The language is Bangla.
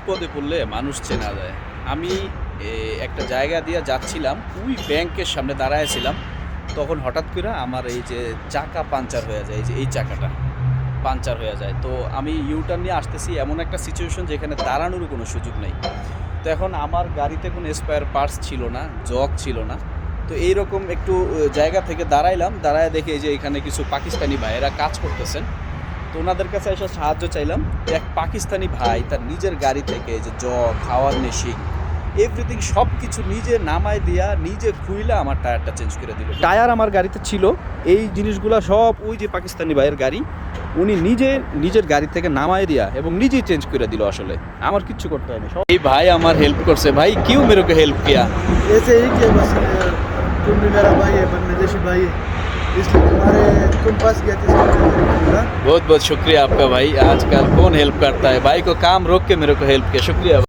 বিপদে পড়লে মানুষ চেনা যায়। আমি একটা জায়গা দিয়ে যাচ্ছিলাম, ওই ব্যাংকের সামনে দাঁড়ায়ছিলাম, তখন হঠাৎ করে আমার এই যে চাকা পাংচার হয়ে যায়, এই যে এই চাকাটা পাংচার হয়ে যায়। তো আমি ইউটার্ন নিয়ে আসতেছি, এমন একটা সিচুয়েশন যেখানে দাঁড়ানোরও কোনো সুযোগ নেই। তো এখন আমার গাড়িতে কোনো স্পেয়ার পার্টস ছিল না, জগ ছিল না। তো এইরকম একটু জায়গা থেকে দাঁড়াইলাম, দাঁড়ায় দেখে যে এখানে কিছু পাকিস্তানি ভাইয়েরা কাজ করতেছেন। তো ওনাদের কাছে এসে সাহায্য চাইলাম। এক পাকিস্তানি ভাই তার নিজের গাড়ি থেকে যে জগ, খাওয়ার মেশিন, এভরিথিং সব কিছু নিজে নামায় দিয়া, নিজে খুইলা আমার টায়ারটা চেঞ্জ করে দিল। টায়ার আমার গাড়িতে ছিল, এই জিনিসগুলো সব ওই যে পাকিস্তানি ভাইয়ের গাড়ি, উনি নিজের গাড়ি থেকে নামায় দিয়া এবং নিজেই চেঞ্জ করে দিল। আসলে আমার কিচ্ছু করতে হয়নি, এই ভাই আমার হেল্প করছে। ভাই क्यों मेरे को हेल्प किया? ऐसे ही कि बस तुम भी मेरा भाई है, बांग्लादेशी भाई है, इसलिए तुम पास गया था। बहुत बहुत शुक्रिया आपका भाई। आजकल कौन हेल्प करता है, भाई को काम रोक के मेरे को हेल्प किया, शुक्रिया।